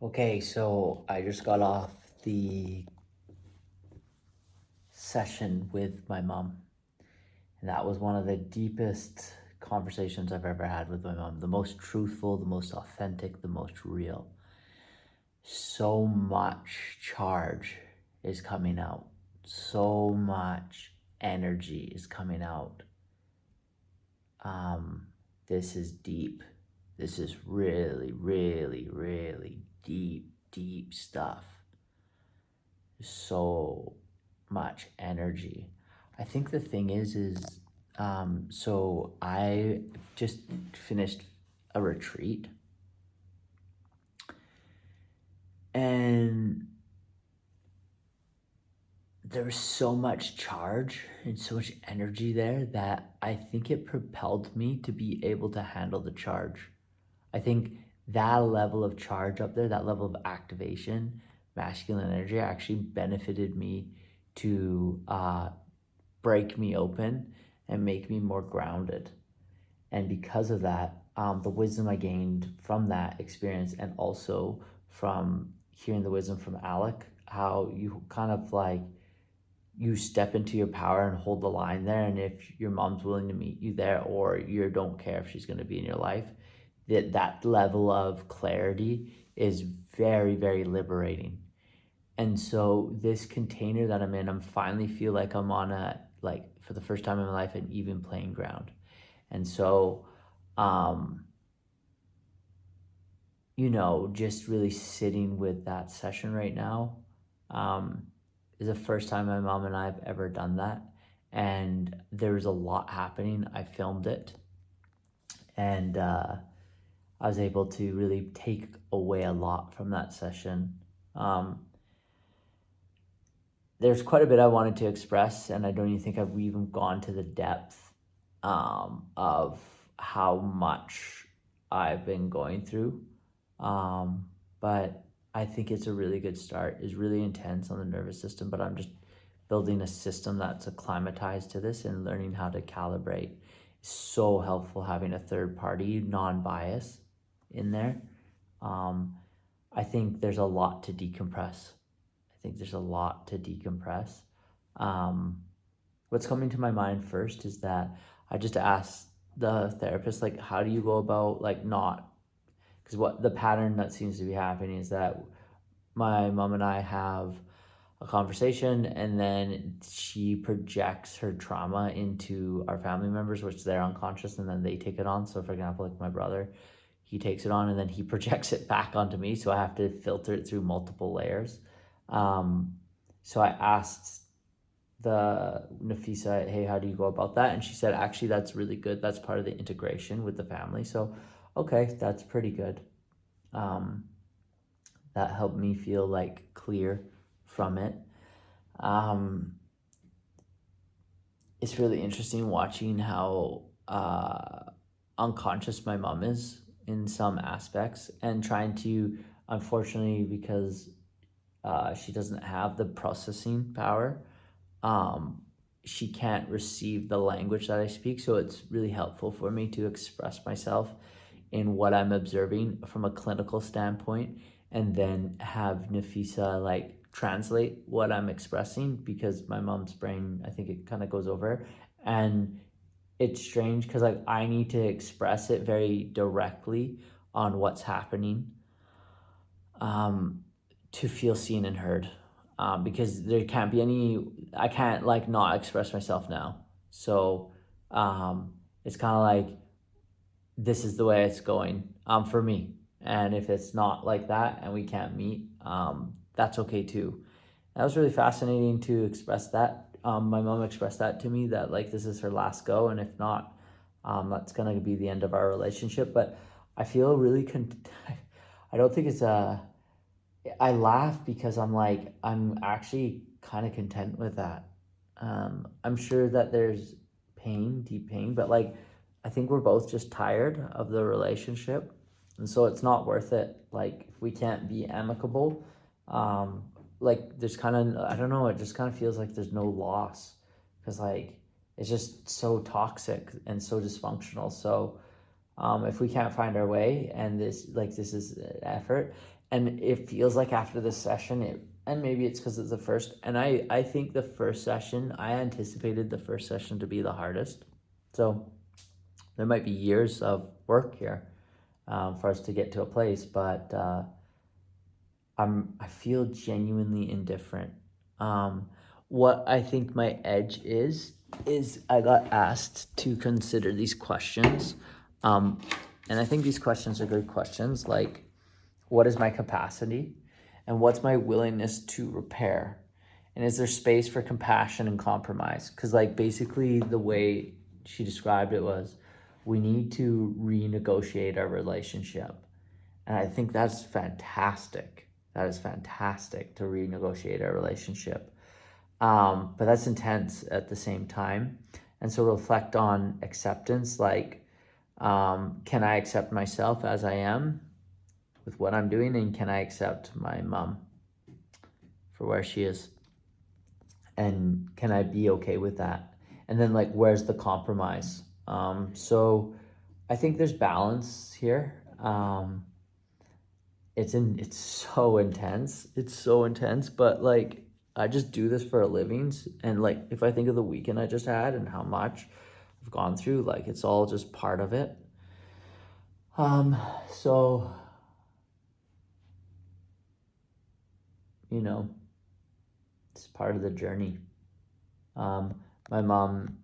Okay, so I just got off the session with my mom, and that was one of the deepest conversations I've ever had with my mom. The most truthful, the most authentic, the most real. So much charge is coming out, so much energy is coming out. Um, this is deep. This is really, really, really deep, deep stuff. So much energy. I think the thing is, so I just finished a retreat, and there was so much charge and so much energy there that I think it propelled me to be able to handle the charge. I think that level of charge up there, that level of activation, masculine energy, actually benefited me to break me open and make me more grounded. And because of that, the wisdom I gained from that experience, and also from hearing the wisdom from Alec, how you kind of like you step into your power and hold the line there. And if your mom's willing to meet you there, or you don't care if she's going to be in your life, that level of clarity is very, very liberating. And so this container that I'm in, I'm finally feel like I'm on a, like, for the first time in my life, an even playing ground. And so, um, just really sitting with that session right now, um, is the first time my mom and I have ever done that. And there was a lot happening. I filmed it, and I was able to really take away a lot from that session. Um, there's quite a bit I wanted to express, and I don't even think I've even gone to the depth of how much I've been going through. But I think it's a really good start. It's really intense on the nervous system, but I'm just building a system that's acclimatized to this and learning how to calibrate. It's so helpful having a third party, non-bias in there. Um, I think there's a lot to decompress. I think there's a lot to decompress. Um, what's coming to my mind first is that I just asked the therapist, like, how do you go about, like, not, because what the pattern that seems to be happening is that my mom and I have a conversation, and then she projects her trauma into our family members, which they're unconscious, and then they take it on. So, for example, like my brother, he takes it on and then he projects it back onto me. So I have to filter it through multiple layers. Um, so I asked the Nafisa, hey, how do you go about that? And she said, actually, that's really good. That's part of the integration with the family. So, okay, that's pretty good. Um, that helped me feel like clear from it. Um, it's really interesting watching how unconscious my mom is in some aspects, and trying to, unfortunately, because she doesn't have the processing power, um, she can't receive the language that I speak. So it's really helpful for me to express myself in what I'm observing from a clinical standpoint, and then have Nafisa like translate what I'm expressing, because my mom's brain, I think it kind of goes over. And it's strange because like I need to express it very directly on what's happening, um, to feel seen and heard. Because there can't be any, I can't like not express myself now. So um, it's kind of like, this is the way it's going, for me. And if it's not like that and we can't meet, that's okay too. That was really fascinating to express that. My mom expressed that to me, that like this is her last go, and if not, that's gonna be the end of our relationship. But I feel really I don't think it's a. I laugh because I'm like, I'm actually kind of content with that. I'm sure that there's pain, deep pain, but like, I think we're both just tired of the relationship. And so it's not worth it. Like, if we can't be amicable, um, like, there's kind of, I don't know, it just kind of feels like there's no loss, because like, it's just so toxic and so dysfunctional. So, if we can't find our way, and this is effort, And it feels like after this session, and maybe it's because it's the first, and I think the first session, I anticipated the first session to be the hardest. So there might be years of work here for us to get to a place, but I feel genuinely indifferent. What I think my edge is I got asked to consider these questions, and I think these questions are good questions. Like, what is my capacity, and what's my willingness to repair, and is there space for compassion and compromise? Because like basically the way she described it was, we need to renegotiate our relationship, and I think that's fantastic. That is fantastic to renegotiate our relationship. But that's intense at the same time. And so reflect on acceptance, like, can I accept myself as I am with what I'm doing? And can I accept my mom for where she is? And can I be okay with that? And then like, where's the compromise? So I think there's balance here. It's so intense. It's so intense, but like I just do this for a living. And like if I think of the weekend I just had and how much I've gone through, like it's all just part of it. So you know, it's part of the journey. My mom,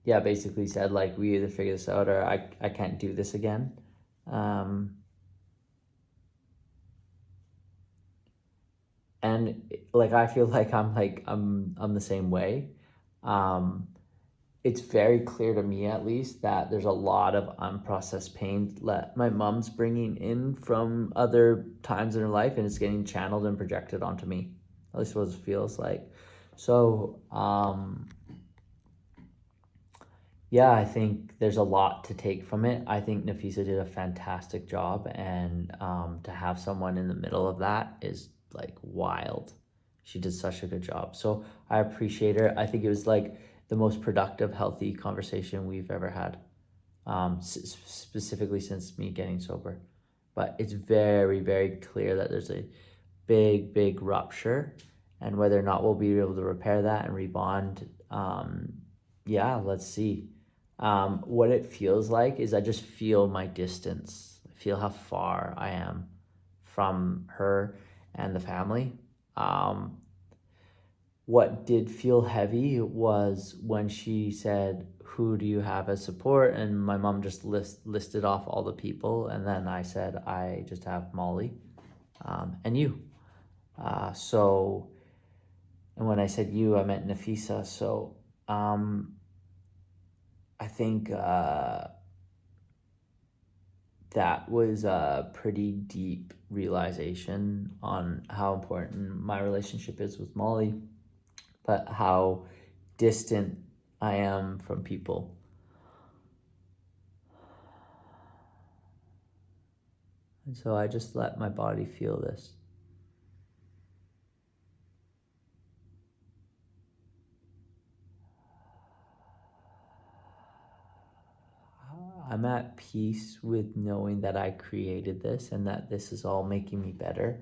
yeah, basically said like we either figure this out or I can't do this again. And like I feel like I'm the same way. Um, it's very clear to me, at least, that there's a lot of unprocessed pain that my mom's bringing in from other times in her life, and it's getting channeled and projected onto me. At least what it feels like. So, yeah, I think there's a lot to take from it. I think Nafisa did a fantastic job, and to have someone in the middle of that is like wild. She did such a good job. So I appreciate her. I think it was like the most productive, healthy conversation we've ever had, specifically since me getting sober. But it's very, very clear that there's a big, big rupture, and whether or not we'll be able to repair that and rebond, yeah, let's see. What it feels like is I just feel my distance. I feel how far I am from her and the family. What did feel heavy was when she said, "Who do you have as support?" And my mom just listed off all the people, and then I said, "I just have Molly, and you." So, and when I said you, I meant Nafisa. So, I think that was a pretty deep realization on how important my relationship is with Molly, but how distant I am from people. And so I just let my body feel this. I'm at peace with knowing that I created this and that this is all making me better.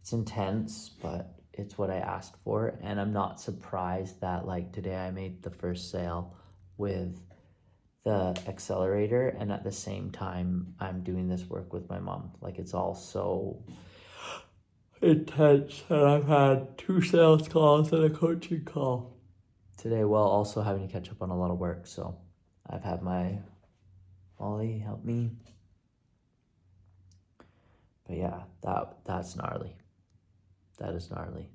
It's intense, but it's what I asked for. And I'm not surprised that like today I made the first sale with the accelerator, and at the same time I'm doing this work with my mom. Like it's all so intense, and I've had 2 sales calls and a coaching call today while also having to catch up on a lot of work. So I've had my Molly help me. But yeah, that's gnarly. That is gnarly.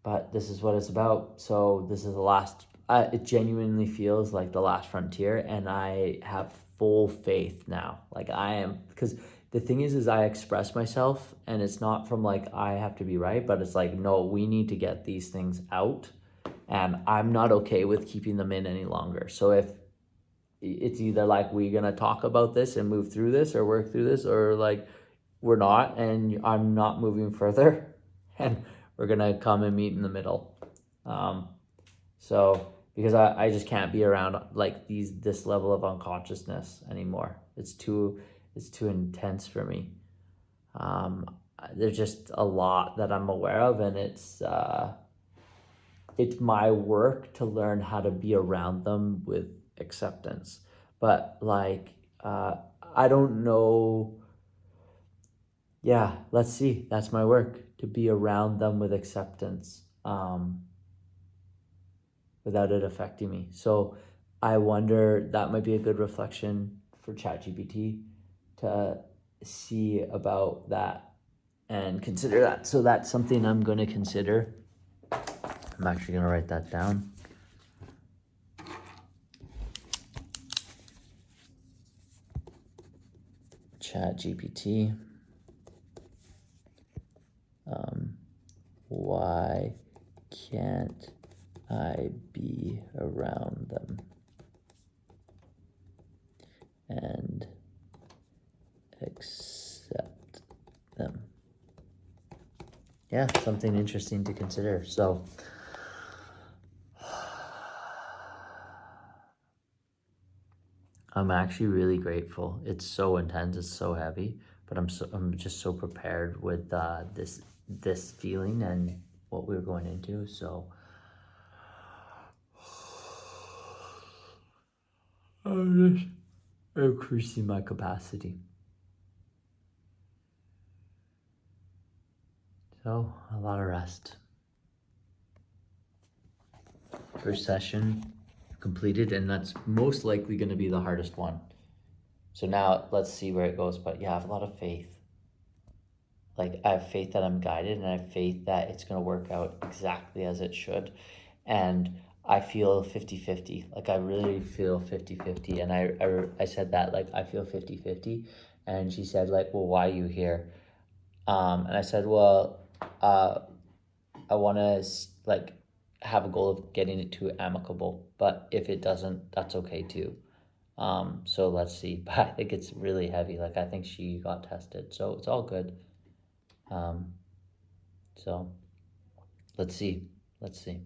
But this is what it's about. So this is the last. It genuinely feels like the last frontier, and I have full faith now. Like I am, because the thing is I express myself, and it's not from like I have to be right, but it's like no, we need to get these things out, and I'm not okay with keeping them in any longer. So if it's either like we're gonna talk about this and move through this or work through this, or like we're not, and I'm not moving further, and we're gonna come and meet in the middle. So because I just can't be around like this level of unconsciousness anymore. It's too intense for me. There's just a lot that I'm aware of, and it's my work to learn how to be around them with acceptance. But like, I don't know. Yeah, let's see. That's my work, to be around them with acceptance, without it affecting me. So I wonder, that might be a good reflection for ChatGPT to see about that and consider that. So that's something I'm going to consider. I'm actually going to write that down. ChatGPT. Why can't I be around them and accept them? Yeah, something interesting to consider. So I'm actually really grateful. It's so intense, it's so heavy, but I'm just so prepared with this feeling and what we were going into. So I'm just increasing my capacity. So a lot of rest. First session completed, and that's most likely going to be the hardest one. So now let's see where it goes. But yeah, I have a lot of faith. Like, I have faith that I'm guided, and I have faith that it's going to work out exactly as it should. And I feel 50-50. Like, I really feel 50-50. And I said that, like, I feel 50-50. And she said, like, well, why are you here? And I said, well, I want to, like, have a goal of getting it to amicable. But if it doesn't, that's okay too. So let's see. But I think it's really heavy. Like, I think she got tested. So it's all good. So let's see. Let's see.